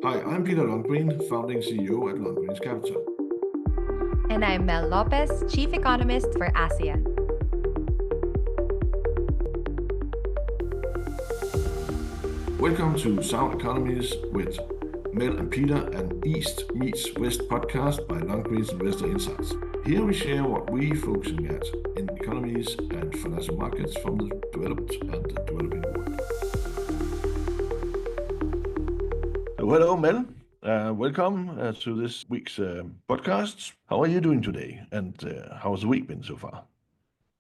Hi, I'm Peter Lundgren, founding CEO at Lundgren's Capital. And I'm Mel Lopez, Chief Economist for ASEAN. Welcome to Sound Economies with Mel and Peter, an East meets West podcast by Lundgren's Investor Insights. Here we share what we're focusing at in economies and financial markets from the developed and the developing world. So hello, Mel. Welcome to this week's podcast. How are you doing today? And how's the week been so far?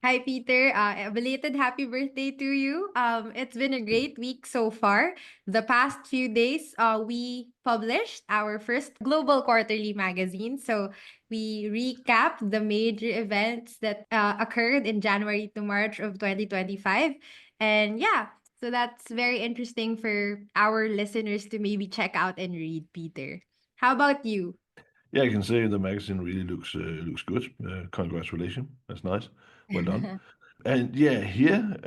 Hi, Peter. A belated happy birthday to you. It's been a great week so far. The past few days, we published our first global quarterly magazine. So we recapped the major events that occurred in January to March of 2025. And yeah, so that's very interesting for our listeners to maybe check out and read, Peter. How about you? Yeah, I can say the magazine really looks good. Congratulations, that's nice. Well done. And yeah, here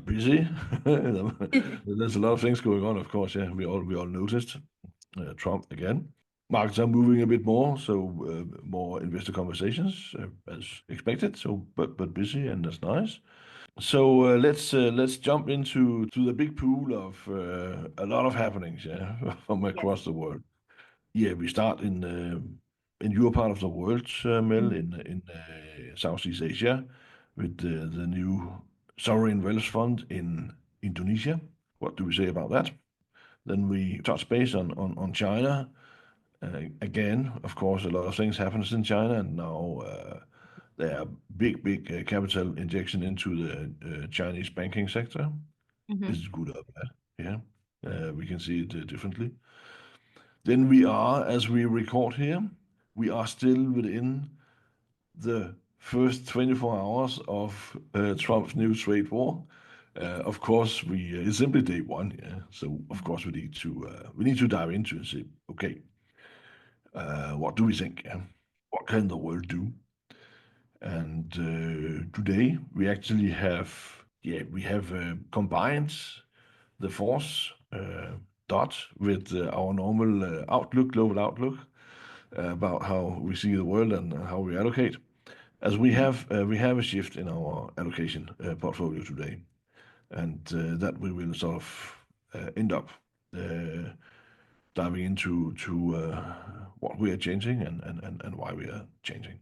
busy. There's a lot of things going on, of course. Yeah, we all noticed Trump again. Markets are moving a bit more, so more investor conversations as expected. So, but busy, and that's nice. So let's jump into the big pool of a lot of happenings, yeah, from Yes. across the world. Yeah, we start in your part of the world, Mel, Mm. in Southeast Asia, with the new sovereign wealth fund in Indonesia. What do we say about that? Then we touch base on China. Again, of course, a lot of things happens in China, and now there are big capital injection into the Chinese banking sector. This is good or bad? Yeah, we can see it differently. Then we are, as we record here, we are still within the first 24 hours of Trump's new trade war. Of course, it's simply day one. Yeah, so of course we need to dive into and say, okay, what do we think? Yeah? What can the world do? And today we actually have combined the force dot with our normal global outlook about how we see the world and how we allocate. As we have a shift in our allocation portfolio today, and that we will sort of end up diving into what we are changing and why we are changing.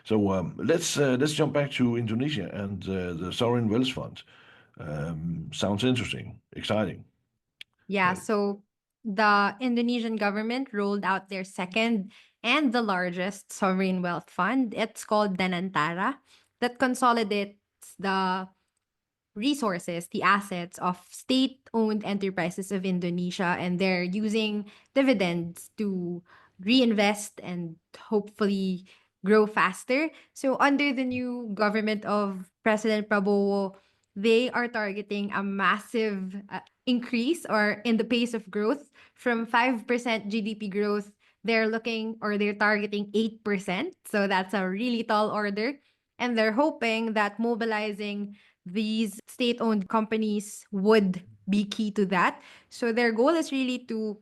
So let's jump back to Indonesia and the sovereign wealth fund. Sounds interesting, exciting. Yeah, so the Indonesian government rolled out their second and the largest sovereign wealth fund. It's called Danantara, that consolidates the resources, the assets of state owned enterprises of Indonesia, and they're using dividends to reinvest and hopefully grow faster. So, under the new government of President Prabowo, they are targeting a massive increase or in the pace of growth from 5% GDP growth. They're targeting 8%. So, that's a really tall order. And they're hoping that mobilizing these state owned companies would be key to that. So their goal is really to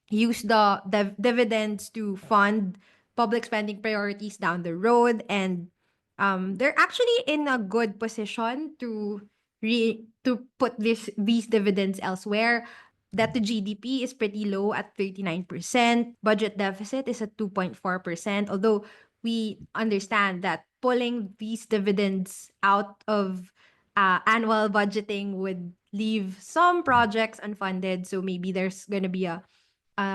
use the dividends to fund public spending priorities down the road. And they're actually in a good position to put these dividends elsewhere. That the GDP is pretty low at 39%. Budget deficit is at 2.4%. Although we understand that pulling these dividends out of annual budgeting would leave some projects unfunded. So maybe there's going to be a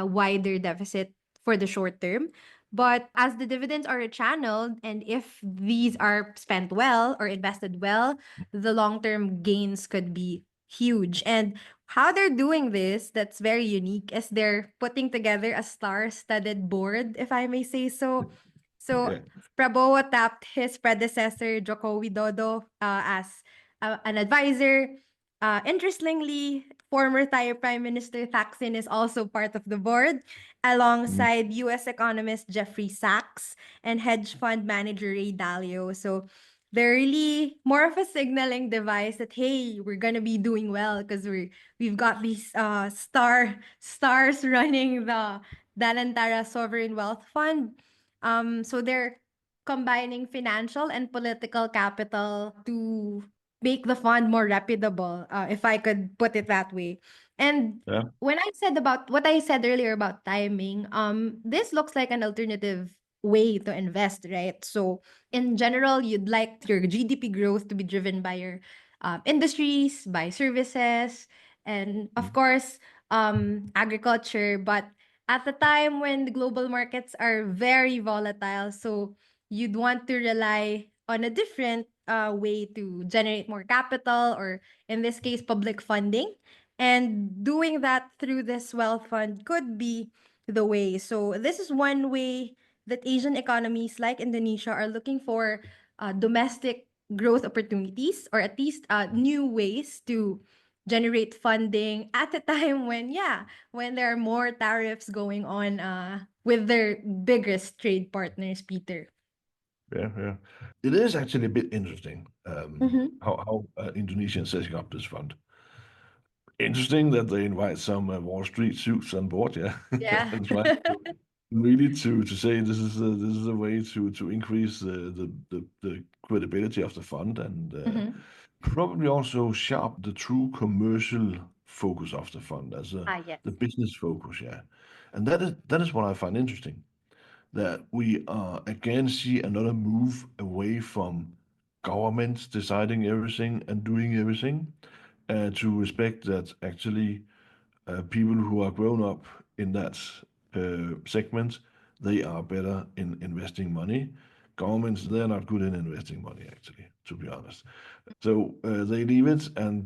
wider deficit for the short term. But as the dividends are channeled, and if these are spent well or invested well, the long term gains could be huge. And how they're doing this, that's very unique, is they're putting together a star studded board, if I may say so. So Yeah. Prabowo tapped his predecessor, Joko Widodo, as an advisor. Interestingly, former Thai Prime Minister Thaksin is also part of the board, Mm. alongside U.S. economist Jeffrey Sachs and hedge fund manager Ray Dalio. So they're really more of a signaling device that hey, we're gonna be doing well because we've got these stars running the Danantara Sovereign Wealth Fund. So they're combining financial and political capital to make the fund more reputable, if I could put it that way. And Yeah, when I said about what I said earlier about timing, this looks like an alternative way to invest, right? So in general, you'd like your GDP growth to be driven by your industries, by services, and of mm, course, agriculture. But at the time when the global markets are very volatile, so you'd want to rely on a different way to generate more capital, or in this case, public funding. And doing that through this wealth fund could be the way. So this is one way that Asian economies like Indonesia are looking for domestic growth opportunities, or at least new ways to generate funding at a time when, yeah, when there are more tariffs going on with their biggest trade partners, Peter. yeah, yeah. It is actually a bit interesting Mm-hmm. how Indonesia is setting up this fund. Interesting that they invite some Wall Street suits on board, yeah, Yeah. and try to really to say this is a way to increase the credibility of the fund and Mm-hmm. probably also sharp the true commercial focus of the fund as Ah, yes. the business focus, yeah, and that is what I find interesting, that we again see another move away from governments deciding everything and doing everything, to respect that actually people who are grown up in that segment, they are better in investing money. Governments, they're not good in investing money, actually, to be honest. So they leave it and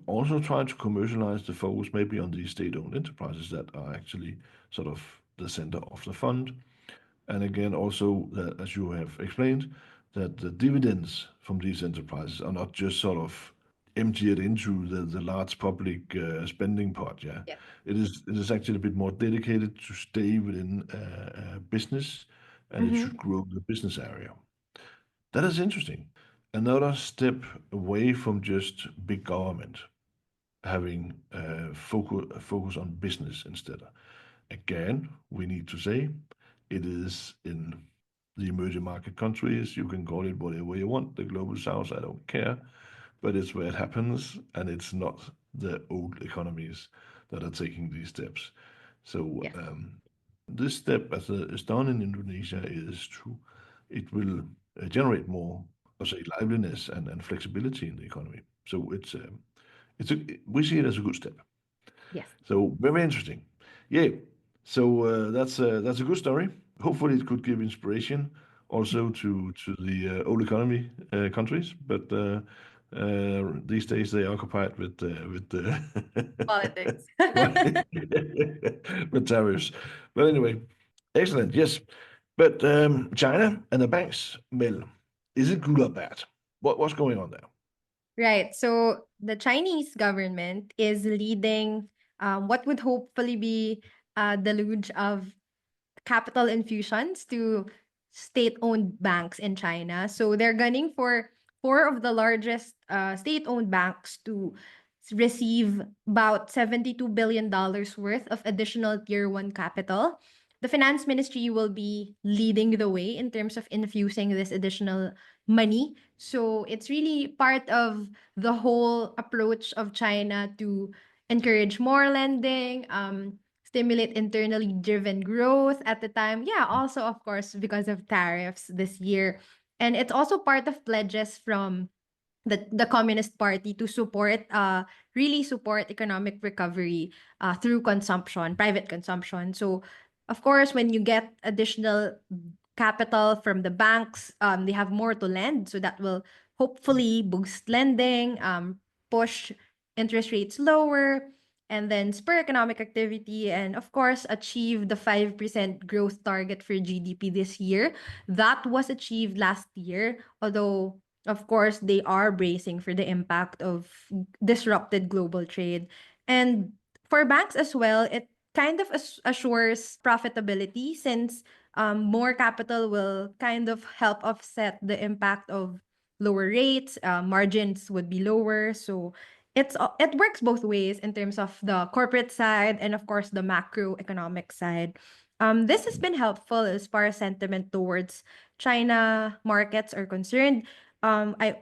also try to commercialize the focus maybe on these state-owned enterprises that are actually sort of the center of the fund. And again, also, as you have explained, that the dividends from these enterprises are not just sort of emptied into the large public spending pot. Yeah, Yeah. it is actually a bit more dedicated to stay within business, and it should Mm-hmm. grow the business area. That is interesting. Another step away from just big government, having focus on business instead. Again, we need to say it is in the emerging market countries. You can call it whatever you want, the global south, I don't care, but it's where it happens, and it's not the old economies that are taking these steps. So Yes. this step, as is done in Indonesia, is to it will generate more, I say, liveliness and flexibility in the economy. So we see it as a good step. Yes. So very interesting. Yeah. So that's a good story. Hopefully, it could give inspiration also to the old economy countries. But these days they are occupied with Politics. with tariffs. But anyway, excellent. Yes. But China and the banks, Mel, is it good or bad? What's going on there? Right. So the Chinese government is leading what would hopefully be a deluge of capital infusions to state-owned banks in China. So they're gunning for four of the largest state-owned banks to receive about $72 billion worth of additional Tier 1 capital. The finance ministry will be leading the way in terms of infusing this additional money. So it's really part of the whole approach of China to encourage more lending, stimulate internally driven growth at the time. Yeah, also, of course, because of tariffs this year. And it's also part of pledges from the Communist Party to support, really support economic recovery through consumption, private consumption. So, of course, when you get additional capital from the banks, they have more to lend. So that will hopefully boost lending, push interest rates lower, and then spur economic activity, and of course, achieve the 5% growth target for GDP this year. That was achieved last year, although of course, they are bracing for the impact of disrupted global trade. And for banks as well, it kind of assures profitability since more capital will kind of help offset the impact of lower rates, margins would be lower. So it works both ways in terms of the corporate side and of course the macroeconomic side. This has been helpful as far as sentiment towards China markets are concerned.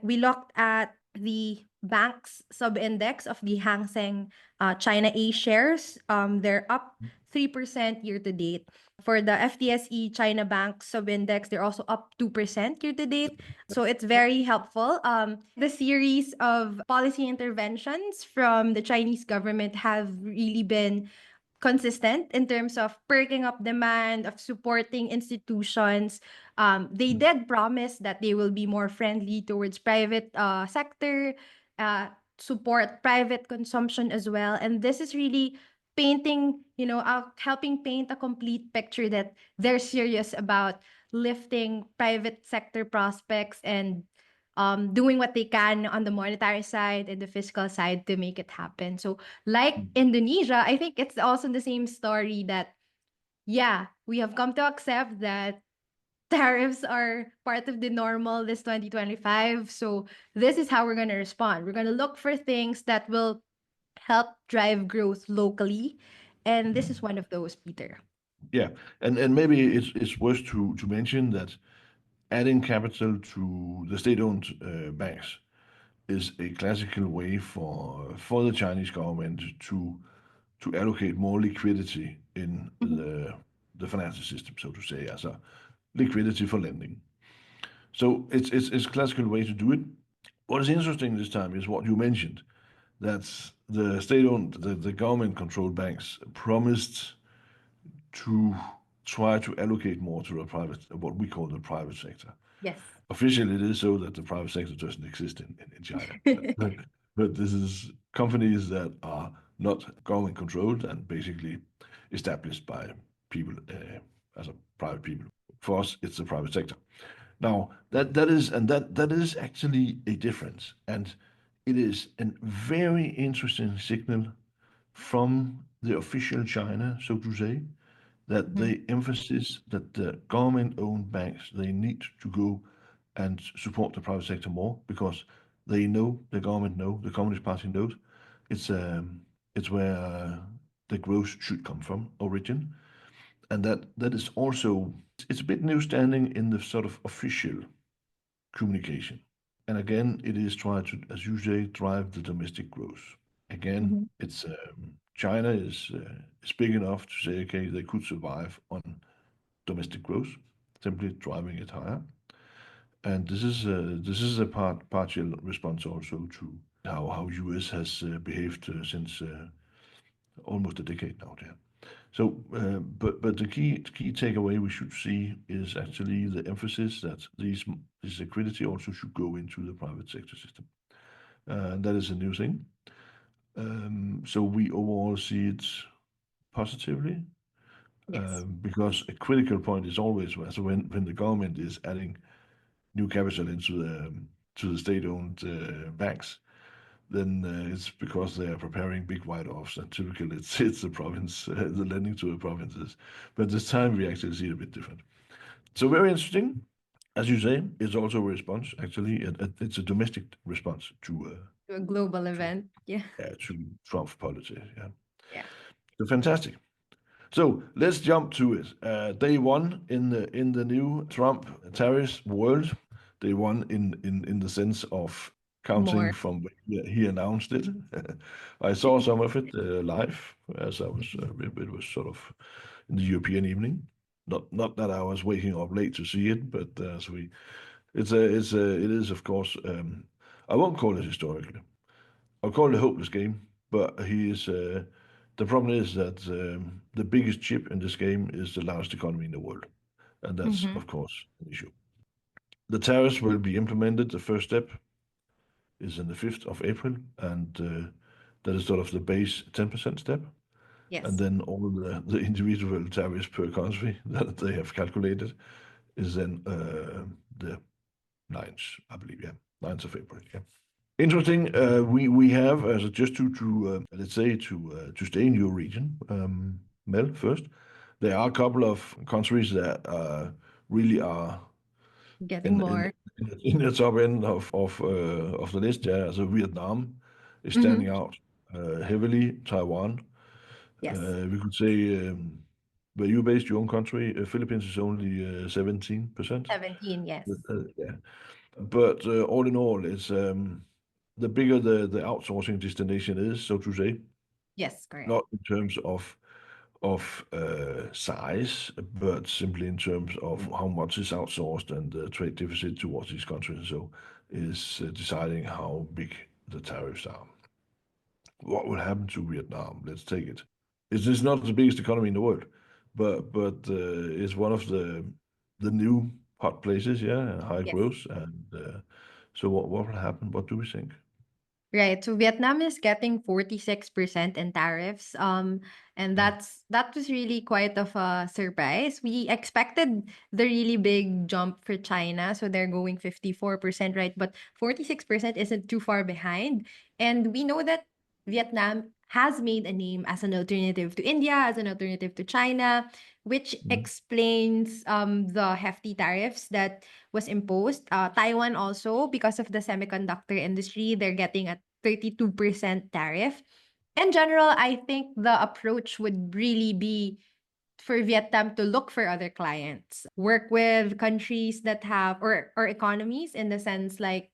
We looked at the bank's sub-index of the Hang Seng China A shares. They're up 3% year to date. For the FTSE China Bank sub-index, they're also up 2% year to date. So it's very helpful. The series of policy interventions from the Chinese government have really been consistent in terms of perking up demand, of supporting institutions. They did promise that they will be more friendly towards private sector, support private consumption as well. And this is really painting, helping paint a complete picture that they're serious about lifting private sector prospects and doing what they can on the monetary side and the fiscal side to make it happen. So, like Indonesia, I think it's also the same story that, yeah, we have come to accept that tariffs are part of the normal this 2025. So, this is how we're going to respond. We're going to look for things that will help drive growth locally. And this is one of those, Peter. Yeah, and maybe it's worth to mention that adding capital to the state-owned banks is a classical way for the Chinese government to allocate more liquidity in Mhm. the financial system, so to say, as a liquidity for lending. So it's a classical way to do it. What is interesting this time is what you mentioned, that the state-owned, the government-controlled banks promised to try to allocate more to the private, what we call the private sector. Yes. Officially, it is so that the private sector doesn't exist in China. But this is companies that are not government controlled and basically established by people as a private people. For us, it's the private sector. Now that is actually a difference, and it is a very interesting signal from the official China, so to say, that Mhm. the emphasis that the government-owned banks, they need to go and support the private sector more because they know, the government know, the Communist Party knows, it's it's where the growth should come from, origin, and that is also it's a bit new standing in the sort of official communication. And again, it is trying to, as you say, drive the domestic growth. Again, Mhm. it's China is big enough to say, okay, they could survive on domestic growth, simply driving it higher. And this is a partial response also to how US has behaved since almost a decade now. There. So, but the key takeaway we should see is actually the emphasis that this liquidity also should go into the private sector system. And that is a new thing. So we overall see it positively Yes. because a critical point is always when the government is adding new capital into the state-owned banks, then it's because they are preparing big write-offs, and typically it's the province, the lending to the provinces. But this time we actually see it a bit different. So very interesting. As you say, it's also a response. Actually, it's a domestic response To a global event. Yeah. to Trump policy. Yeah, Yeah. so fantastic. So let's jump to it. Day one in the new Trump tariffs world. Day one in the sense of counting More. from when he announced it. I saw some of it live as I was. It was sort of in the European evening. Not that I was waking up late to see it, but as we, it is of course. I won't call it historically. I'll call it a hopeless game, but he is. The problem is that the biggest chip in this game is the largest economy in the world, and that's Mhm. of course an issue. The tariffs will be implemented. The first step is on the 5th of April, and that is sort of the base 10% step, and Yes. then all the individual tariffs per country that they have calculated is then the 9th, I believe, yeah, 9th of April, yeah. Interesting. We have as just to let's say to stay in your region, Mel. First, there are a couple of countries that really are Getting in more. in the top end of the list, yeah. So Vietnam is standing Mm-hmm. out heavily. Taiwan, Yes. we could say, where you based your own country, Philippines is only 17%. 17, yes. Yeah. But all in all, it's the bigger the outsourcing destination is, so to say, Yes, correct. not in terms of size, but simply in terms of how much is outsourced and the trade deficit towards these countries. So is deciding how big the tariffs are. What will happen to Vietnam? Let's take it. It's not the biggest economy in the world, but it's one of the new hot places, yeah, high Yes. growth. And so what will happen? What do we think? Right. So Vietnam is getting 46% in tariffs. And Yeah. that was really quite of a surprise. We expected the really big jump for China. So they're going 54%, right? But 46% isn't too far behind. And we know that Vietnam has made a name as an alternative to India, as an alternative to China, which Mm, explains the hefty tariffs that was imposed. Taiwan also, because of the semiconductor industry, they're getting a 32% tariff. In general, I think the approach would really be for Vietnam to look for other clients, work with countries that have or economies in the sense like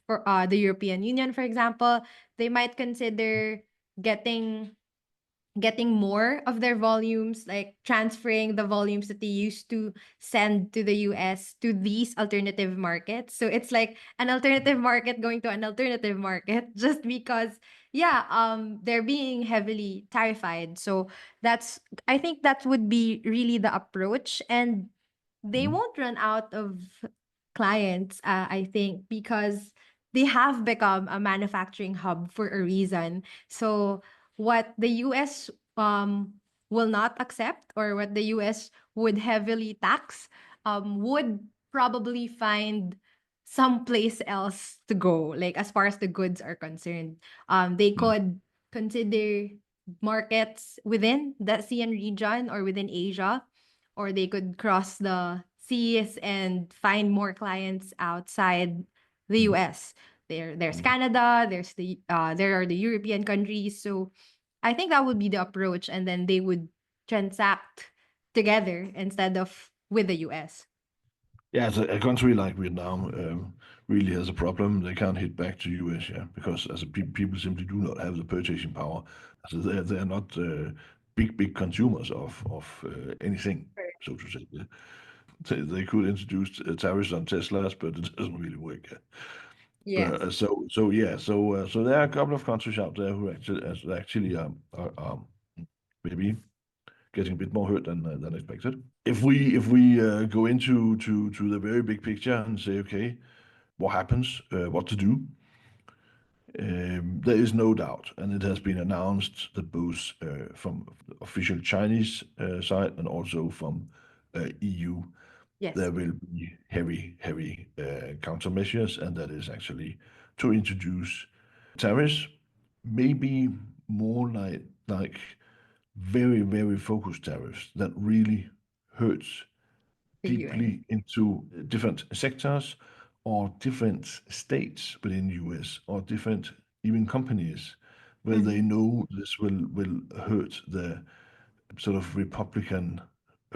for the European Union, for example, they might consider getting getting more of their volumes, like transferring the volumes that they used to send to the US to these alternative markets. So it's like an alternative market going to an alternative market just because they're being heavily tarified. So that's I think that would be really the approach, and they mm, won't run out of clients, I think, because they have become a manufacturing hub for a reason. So what the US will not accept, or what the US would heavily tax, would probably find someplace else to go, like as far as the goods are concerned. They mm, could consider markets within the ASEAN region or within Asia, or they could cross the seas and find more clients outside the mm, US. There's mm. Canada, there are the European countries. So I think that would be the approach, and then they would transact together instead of with the US. Yeah, it's a country like Vietnam really has a problem. They can't hit back to US, yeah, because as a people simply do not have the purchasing power. So they're not big consumers of anything, Right. so to say. They could introduce tariffs on Teslas, but it doesn't really work. Yeah. But Yes. so there are a couple of countries out there who actually are maybe getting a bit more hurt than expected. If we go into the very big picture and say, okay, what happens, what to do, there is no doubt, and it has been announced that both from the official Chinese side and also from EU, Yes. there will be heavy countermeasures, and that is actually to introduce tariffs, maybe more like very focused tariffs that really hurts The US. deeply into different sectors or different states within US or different even companies where they Mm-hmm. know this will hurt the sort of Republican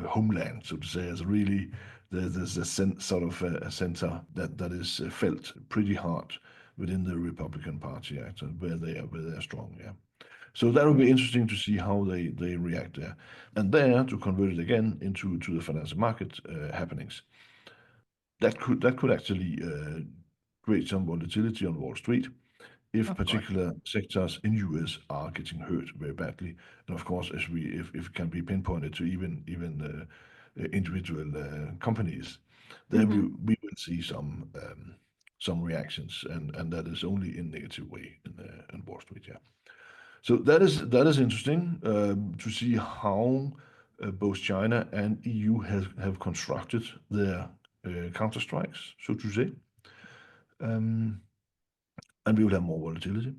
homeland, so to say, as really there's a sort of a center that is felt pretty hard within the Republican Party, actually, where they're strong. Yeah. So that will be interesting to see how they react there, and there to convert it again into to the financial market happenings. That could actually create some volatility on Wall Street if Of course. particular sectors in US are getting hurt very badly. And of course, if it can be pinpointed to even individual companies, then we Mm-hmm. we will see some reactions, and that is only in negative way in Wall Street. Yeah. So that is interesting to see how both China and EU have constructed their counter strikes, so to say, um, and we will have more volatility,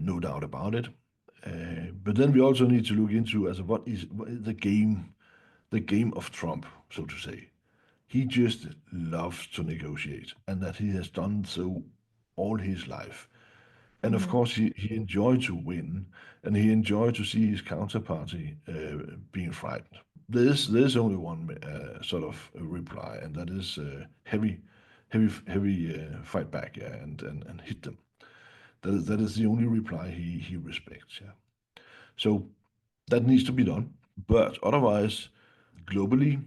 no doubt about it. But then we also need to look into as what is the game of Trump, so to say. he just loves to negotiate, and that he has done so all his life. And of Mhm. course, he enjoyed to win, and he enjoyed to see his counterparty being frightened. There's only one sort of reply, and that is heavy fight back, yeah, and hit them. That is the only reply he respects, yeah. So that needs to be done. But otherwise, globally,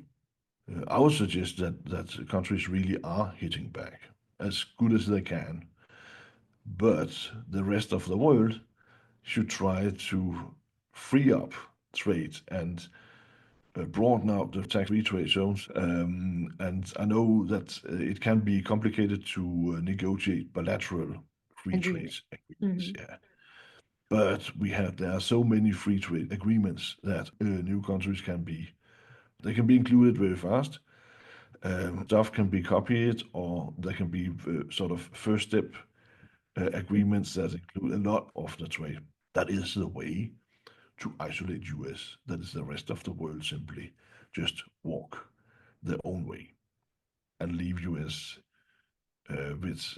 I would suggest that countries really are hitting back as good as they can, but the rest of the world should try to free up trade and broaden out the tax-free trade zones. And I know that it can be complicated to negotiate bilateral free trade Agreement. agreements. Mhm. Yeah, but there are so many free trade agreements that new countries can be they can be included very fast. Stuff can be copied, or there can be sort of first step agreements that include a lot of the trade. That is the way to isolate US. That is the rest of the world simply just walk their own way and leave US with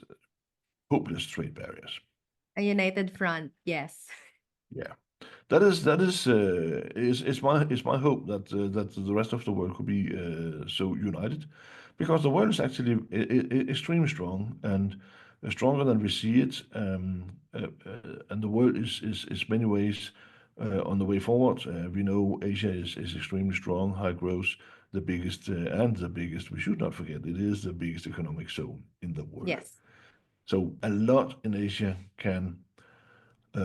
hopeless trade barriers. A united front, yes. Yeah. That is my hope that the rest of the world could be so united, because the world is actually extremely strong and stronger than we see it, and the world is many ways on the way forward. We know Asia is extremely strong, high growth, the biggest and the biggest. We should not forget it is the biggest economic zone in the world. Yes. So a lot in Asia can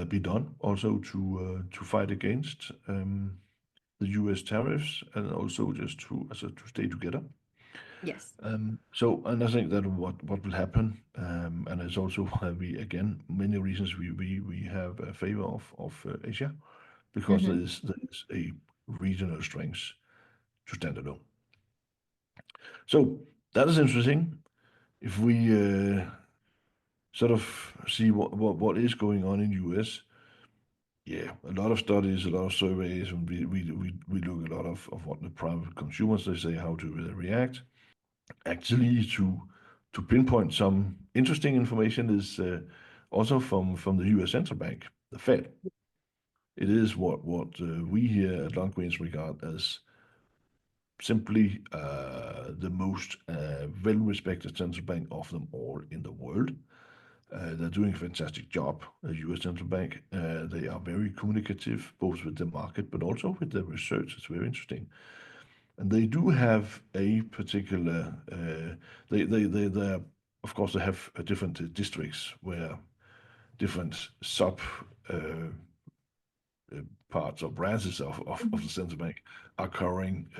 be done also to fight against the U.S. tariffs, and also just to stay together. Yes. And I think that what will happen, and it's also why we again many reasons we have a favor of Asia, because Mhm. there is a regional strength to stand alone. So that is interesting. If we sort of see what is going on in U.S. Yeah, a lot of studies, a lot of surveys, and we look a lot of what the private consumers they say, how to react. Actually, to pinpoint some interesting information is also from the U.S. Central Bank, the Fed. It is what we here at Longrange regard as simply the most well-respected central bank of them all in the world. They're doing a fantastic job, the US Central Bank. They are very communicative, both with the market but also with the research. It's very interesting. And they do have a particular, they of course, they have different districts where different sub uh, uh, parts or branches of the Mhm. central bank are covering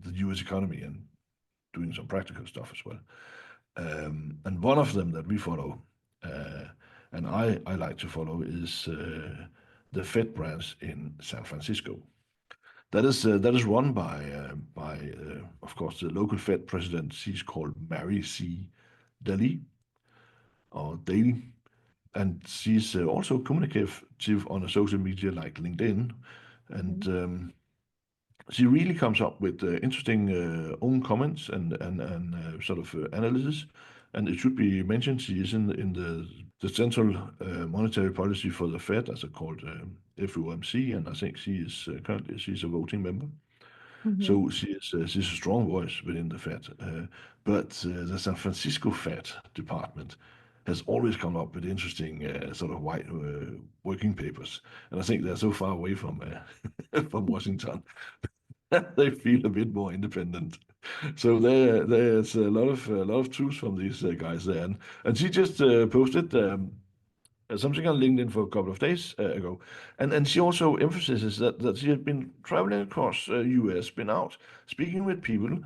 the US economy and doing some practical stuff as well. And one of them that we follow, uh, and I like to follow, is the Fed branch in San Francisco. That is run by of course the local Fed president. She's called Mary C. Daly or Daly, and she's also communicative on a social media like LinkedIn, and Mhm. she really comes up with interesting own comments and sort of analysis. And it should be mentioned she is in the central monetary policy for the Fed, as it's called FOMC, and I think she is currently she's a voting member. Mhm. So she's a strong voice within the Fed. But the San Francisco Fed department has always come up with interesting sort of white working papers, and I think they're so far away from from Washington they feel a bit more independent. So there's a lot of truth from these guys there, and she just posted something on LinkedIn for a couple of days ago, and she also emphasizes that she had been traveling across U.S., been out speaking with people,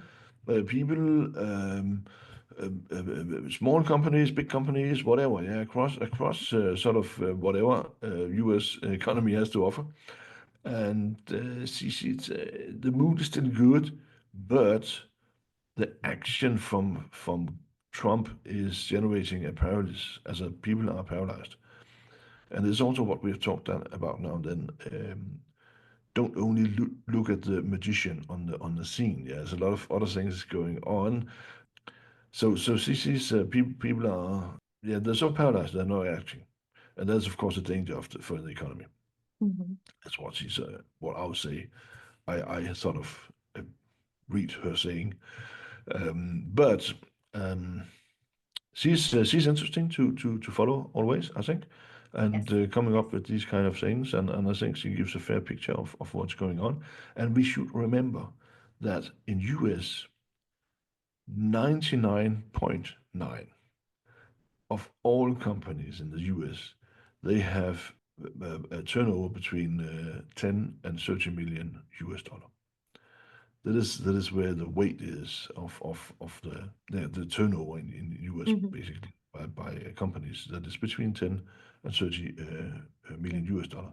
small companies, big companies, whatever, yeah, across sort of whatever U.S. economy has to offer. And the mood is still good, but the action from Trump is generating a paralysis, as people are paralyzed. And it's also what we've talked about now and then. don't only look at the magician on the scene. Yeah, there's a lot of other things going on. So these people are, yeah, they're so paralyzed they're not acting, and that's of course a danger for the economy. Mhm. That's what I would say. I sort of uh, read her saying, but um, she's interesting to follow always, I think, and Yes. coming up with these kind of things, and I think she gives a fair picture of what's going on, and we should remember that in US, 99.9 of all companies in the US, they have a turnover between 10 and 30 million US dollar. That is where the weight is of the turnover in US Mhm. basically by companies. That is between 10 and 30 million US dollar.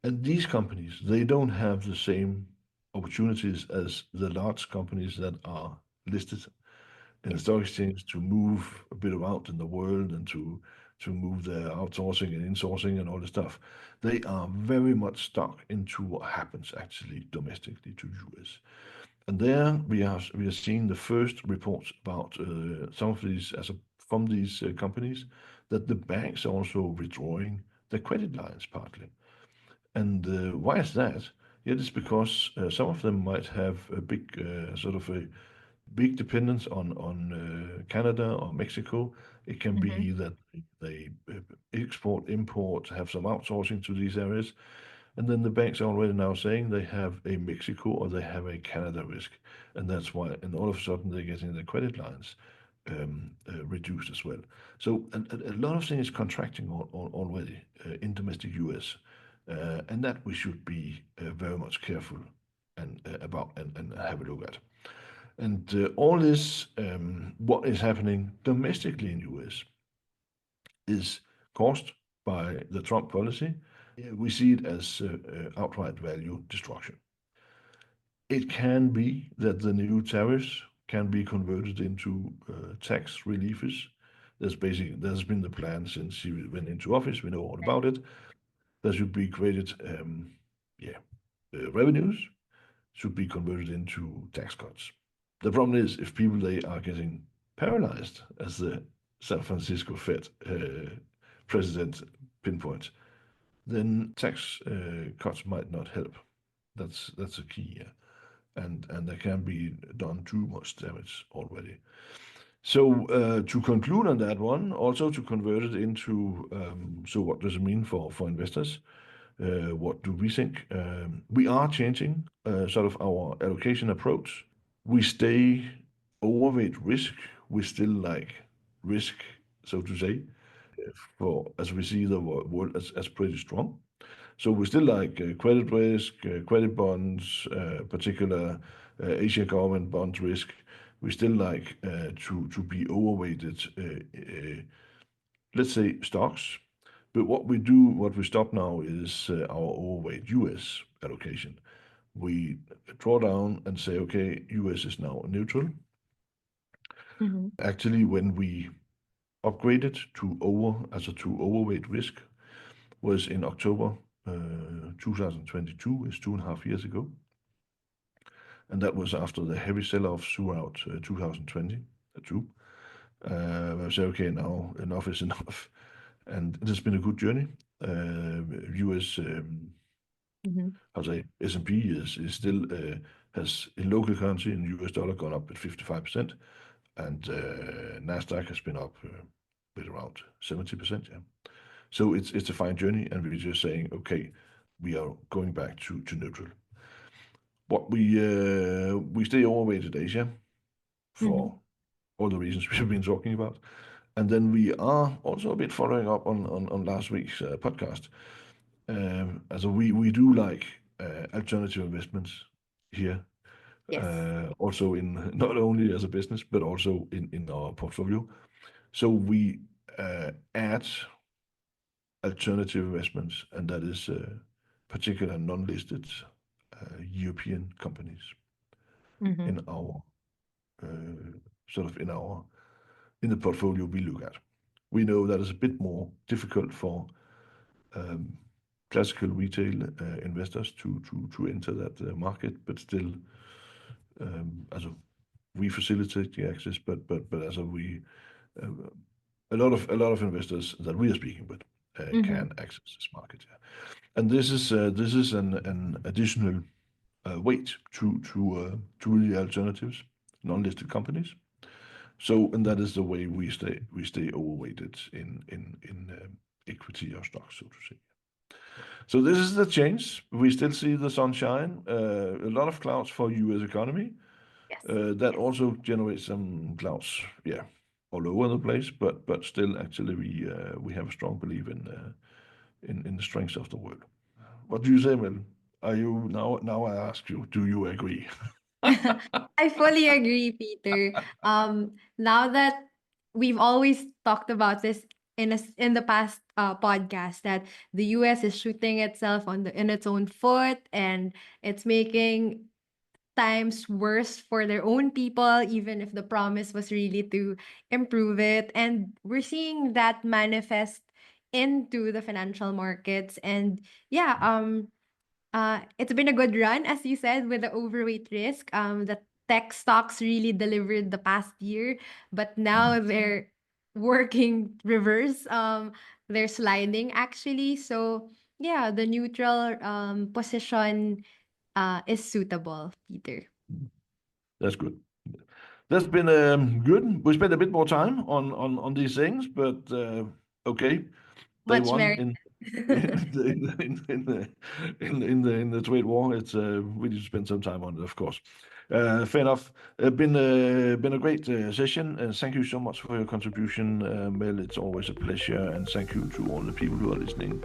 And these companies, they don't have the same opportunities as the large companies that are listed in the Yes. stock exchange to move a bit around in the world and to move their outsourcing and insourcing and all this stuff. They are very much stuck into what happens actually domestically to US. And there we are seeing the first reports about some of these from these companies that the banks are also withdrawing their credit lines partly. And why is that? It is because some of them might have a big sort of a big dependence on Canada or Mexico. It can Mhm. be that they export, import, have some outsourcing to these areas, and then the banks are already now saying they have a Mexico or they have a Canada risk, and that's why. And all of a sudden they're getting their credit lines reduced as well. So a lot of things contracting already in domestic US, and that we should be very much careful and about and have a look at. And all this, what is happening domestically in US, is caused by the Trump policy. We see it as outright value destruction. It can be that the new tariffs can be converted into tax reliefs. That's been the plan since he went into office. We know all Right. about it. There should be created, yeah, revenues should be converted into tax cuts. The problem is if people they are getting paralyzed, as the San Francisco Fed president pinpoints, then tax cuts might not help. That's a key, yeah. And there can be done too much damage already. So to conclude on that one, also to convert it into so what does it mean for investors? What do we think? We are changing sort of our allocation approach. We stay overweight risk. We still like risk, so to say, for as we see the world as pretty strong. So we still like credit risk, credit bonds, particular Asia government bond risk. We still like to be overweighted, let's say stocks. But what we stop now is our overweight US allocation. We draw down and say, okay, US is now neutral. Mhm. Actually, when we upgraded to overweight risk was in October 2022, is 2.5 years ago. And that was after the heavy sell-offs throughout 2022. I said, okay, now enough is enough. And it has been a good journey. US, Mhm. I'll say S&P is still has in local currency in US dollar gone up at 55%, and Nasdaq has been up with around 70%. Yeah, so it's a fine journey, and we're just saying, okay, we are going back to neutral. What we stay overweighted Asia Mhm. for all the reasons we've been talking about, and then we are also a bit following up on last week's podcast. Also we do like alternative investments here, Yes. also in not only as a business but also in our portfolio. So we add alternative investments, and that is particular non-listed European companies Mhm. in our sort of in the portfolio we look at. We know that is a bit more difficult for um, classical retail investors to enter that market, but still, we facilitate the access, but we a lot of investors that we are speaking with can access this market. Yeah. And this is an additional weight to the alternatives, non-listed companies. So, and that is the way we stay overweighted in equity or stocks, so to say. So this is the change. We still see the sunshine. A lot of clouds for U.S. economy. Yes. That also generates some clouds, yeah, all over the place. But still, actually, we have a strong belief in the strengths of the world. What do you say, Mel? Are you now? I ask you, do you agree? I fully agree, Peter. Now that we've always talked about this in the past podcast, that the U.S. is shooting itself in its own foot, and it's making times worse for their own people, even if the promise was really to improve it. And we're seeing that manifest into the financial markets. And yeah, it's been a good run, as you said, with the overweight risk. The tech stocks really delivered the past year, but now they're working reverse. They're sliding actually. So yeah, the neutral position is suitable, Peter. That's good. That's been good. We spent a bit more time on these things, but okay. Day Much one merry. in the trade war, it's we need to spend some time on it, of course. Fair enough. Been a great session, and thank you so much for your contribution, Mel. It's always a pleasure, and thank you to all the people who are listening.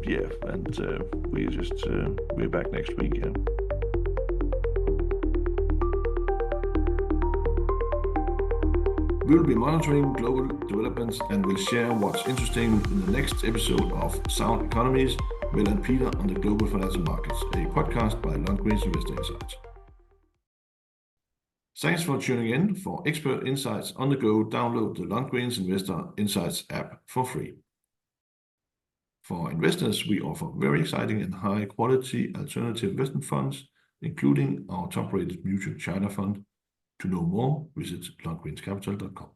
Yeah, and we're back next week. Yeah. We will be monitoring global developments and will share what's interesting in the next episode of Sound Economies, Mel and Peter on the Global Financial Markets, a podcast by Lundgren's Investor Insights. Thanks for tuning in. For expert insights on the go, download the Lundgren's Investor Insights app for free. For investors, we offer very exciting and high quality alternative investment funds, including our top-rated mutual China fund. To know more, visit lundgrenscapital.com.